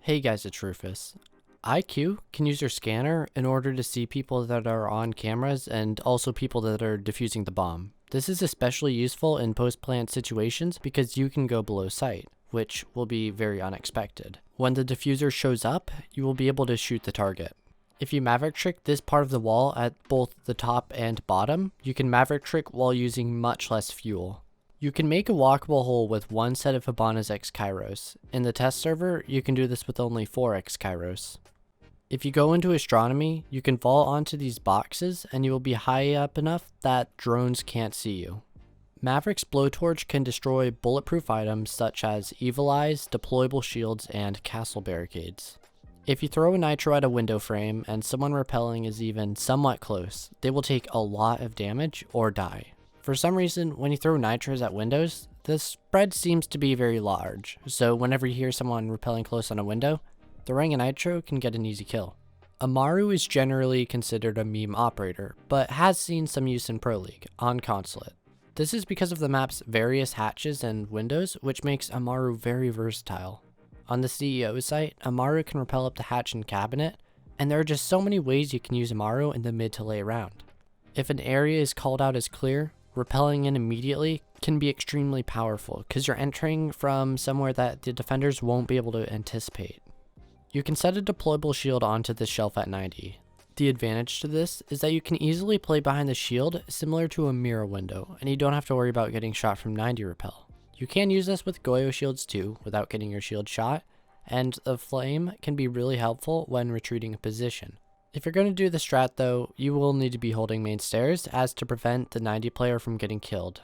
Hey guys, it's Rufus. IQ can use your scanner in order to see people that are on cameras and also people that are defusing the bomb. This is especially useful in post-plant situations because you can go below sight, which will be very unexpected. When the diffuser shows up, you will be able to shoot the target. If you Maverick Trick this part of the wall at both the top and bottom, you can Maverick Trick while using much less fuel. You can make a walkable hole with one set of Hibana's X Kairos. In the test server, you can do this with only 4 X Kairos. If you go into astronomy, you can fall onto these boxes and you will be high up enough that drones can't see you. Maverick's blowtorch can destroy bulletproof items such as Evil Eyes, deployable shields, and castle barricades. If you throw a nitro at a window frame and someone repelling is even somewhat close, they will take a lot of damage or die. For some reason, when you throw nitros at windows, the spread seems to be very large, so whenever you hear someone repelling close on a window, throwing a nitro can get an easy kill. Amaru is generally considered a meme operator, but has seen some use in Pro League, on Consulate. This is because of the map's various hatches and windows, which makes Amaru very versatile. On the CEO site, Amaru can repel up the hatch and cabinet, and there are just so many ways you can use Amaru in the mid to late round. If an area is called out as clear, repelling in immediately can be extremely powerful because you're entering from somewhere that the defenders won't be able to anticipate. You can set a deployable shield onto this shelf at 90. The advantage to this is that you can easily play behind the shield similar to a mirror window, and you don't have to worry about getting shot from 90 repel. You can use this with Goyo shields too without getting your shield shot, and the flame can be really helpful when retreating a position. If you're going to do the strat though, you will need to be holding main stairs as to prevent the 90 player from getting killed.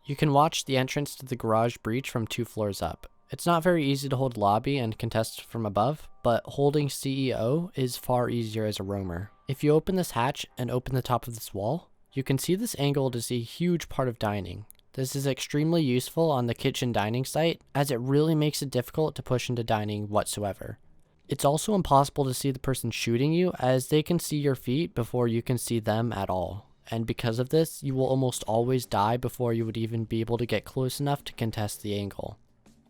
You can watch the entrance to the garage breach from 2 floors up. It's not very easy to hold lobby and contest from above, but holding CEO is far easier as a roamer. If you open this hatch and open the top of this wall, you can see this angle to see a huge part of dining. This is extremely useful on the kitchen dining site as it really makes it difficult to push into dining whatsoever. It's also impossible to see the person shooting you as they can see your feet before you can see them at all. And because of this, you will almost always die before you would even be able to get close enough to contest the angle.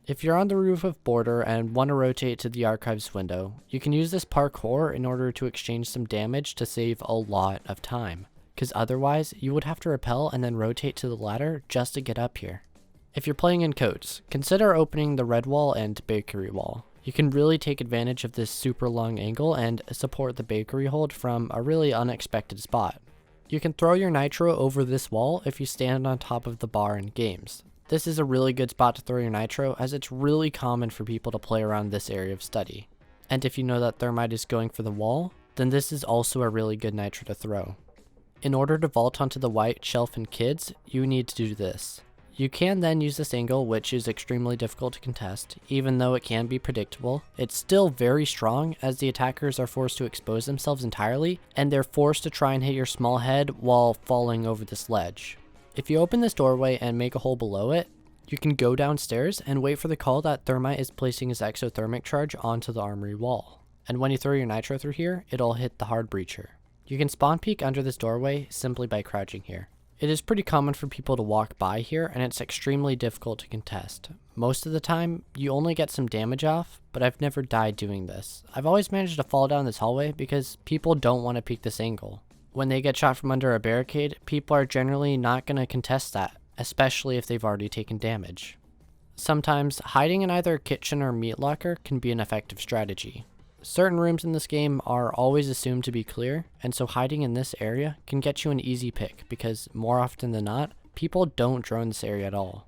If you're on the roof of Border and want to rotate to the archives window, you can use this parkour in order to exchange some damage to save a lot of time, because otherwise you would have to repel and then rotate to the ladder just to get up here. If you're playing in codes, consider opening the red wall and bakery wall. You can really take advantage of this super long angle and support the bakery hold from a really unexpected spot. You can throw your nitro over this wall if you stand on top of the bar in games. This is a really good spot to throw your nitro as it's really common for people to play around this area of study. And if you know that Thermite is going for the wall, then this is also a really good nitro to throw. In order to vault onto the white shelf in kids, you need to do this. You can then use this angle, which is extremely difficult to contest. Even though it can be predictable, it's still very strong as the attackers are forced to expose themselves entirely, and they're forced to try and hit your small head while falling over this ledge. If you open this doorway and make a hole below it, you can go downstairs and wait for the call that Thermite is placing his exothermic charge onto the armory wall. And when you throw your nitro through here, it'll hit the hard breacher. You can spawn peek under this doorway simply by crouching here. It is pretty common for people to walk by here, and it's extremely difficult to contest. Most of the time, you only get some damage off, but I've never died doing this. I've always managed to fall down this hallway because people don't want to peek this angle. When they get shot from under a barricade, people are generally not going to contest that, especially if they've already taken damage. Sometimes, hiding in either a kitchen or meat locker can be an effective strategy. Certain rooms in this game are always assumed to be clear, and so hiding in this area can get you an easy pick because more often than not, people don't drone this area at all.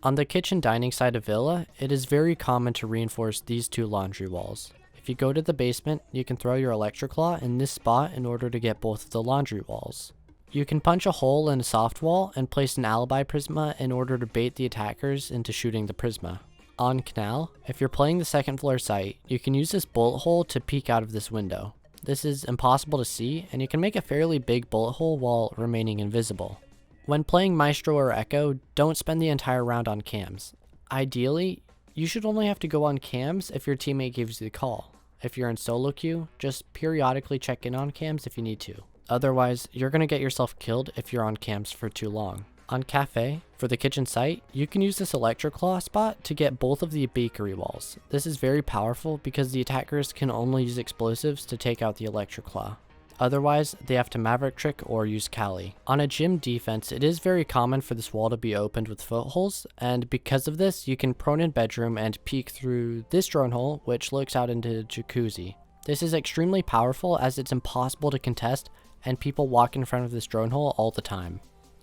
On the kitchen dining side of Villa, it is very common to reinforce these 2 laundry walls. If you go to the basement, you can throw your Electroclaw in this spot in order to get both of the laundry walls. You can punch a hole in a soft wall and place an alibi prisma in order to bait the attackers into shooting the prisma. On Canal, if you're playing the 2nd floor site, you can use this bullet hole to peek out of this window. This is impossible to see, and you can make a fairly big bullet hole while remaining invisible. When playing Maestro or Echo, don't spend the entire round on cams. Ideally, you should only have to go on cams if your teammate gives you the call. If you're in solo queue, just periodically check in on cams if you need to. Otherwise, you're going to get yourself killed if you're on cams for too long. On Cafe, for the kitchen site, you can use this Electroclaw spot to get both of the bakery walls. This is very powerful because the attackers can only use explosives to take out the Electroclaw. Otherwise, they have to Maverick Trick or use Cali. On a gym defense, it is very common for this wall to be opened with footholes, and because of this, you can prone in bedroom and peek through this drone hole, which looks out into jacuzzi. This is extremely powerful as it's impossible to contest, and people walk in front of this drone hole all the time.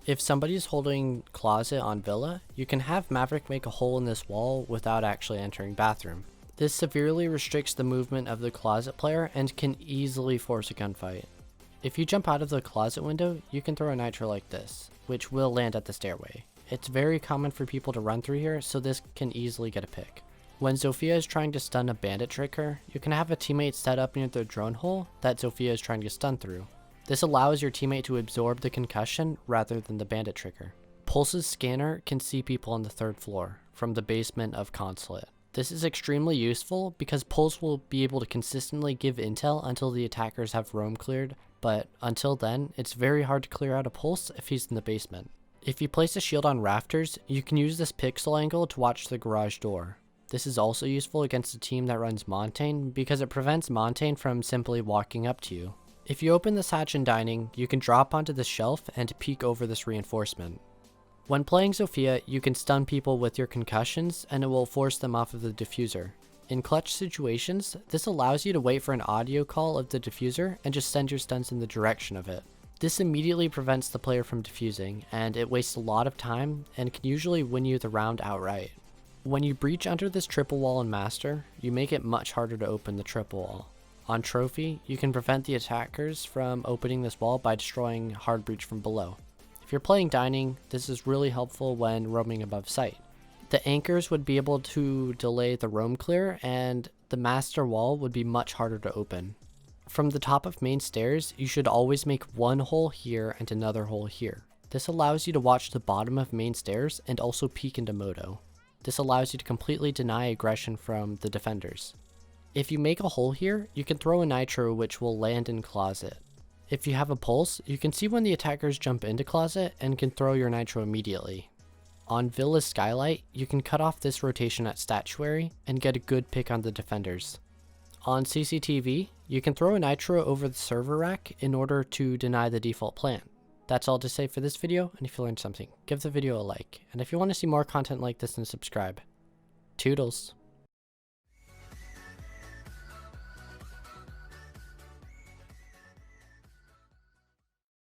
If somebody is holding closet on Villa, you can have Maverick make a hole in this wall without actually entering bathroom. This severely restricts the movement of the closet player and can easily force a gunfight. If you jump out of the closet window, you can throw a nitro like this, which will land at the stairway. It's very common for people to run through here, so this can easily get a pick. When Zofia is trying to stun a bandit tricker, you can have a teammate set up near the drone hole that Zofia is trying to stun through. This allows your teammate to absorb the concussion rather than the bandit trigger. Pulse's scanner can see people on the 3rd floor from the basement of Consulate. This is extremely useful because Pulse will be able to consistently give intel until the attackers have roam cleared, but until then, it's very hard to clear out a Pulse if he's in the basement. If you place a shield on rafters, you can use this pixel angle to watch the garage door. This is also useful against a team that runs Montaigne because it prevents Montaigne from simply walking up to you. If you open this hatch in dining, you can drop onto the shelf and peek over this reinforcement. When playing Zofia, you can stun people with your concussions and it will force them off of the diffuser. In clutch situations, this allows you to wait for an audio call of the diffuser and just send your stuns in the direction of it. This immediately prevents the player from diffusing, and it wastes a lot of time and can usually win you the round outright. When you breach under this triple wall in Master, you make it much harder to open the triple wall. On Trophy, you can prevent the attackers from opening this wall by destroying hard breach from below. If you're playing Dining, this is really helpful when roaming above site. The anchors would be able to delay the roam clear, and the master wall would be much harder to open. From the top of main stairs, you should always make one hole here and another hole here. This allows you to watch the bottom of main stairs and also peek into Moto. This allows you to completely deny aggression from the defenders. If you make a hole here, you can throw a nitro which will land in closet. If you have a pulse, you can see when the attackers jump into closet and can throw your nitro immediately. On Villa's skylight, you can cut off this rotation at statuary and get a good pick on the defenders. On CCTV, you can throw a nitro over the server rack in order to deny the default plant. That's all to say for this video, and if you learned something, give the video a like, and if you want to see more content like this, then subscribe. Toodles!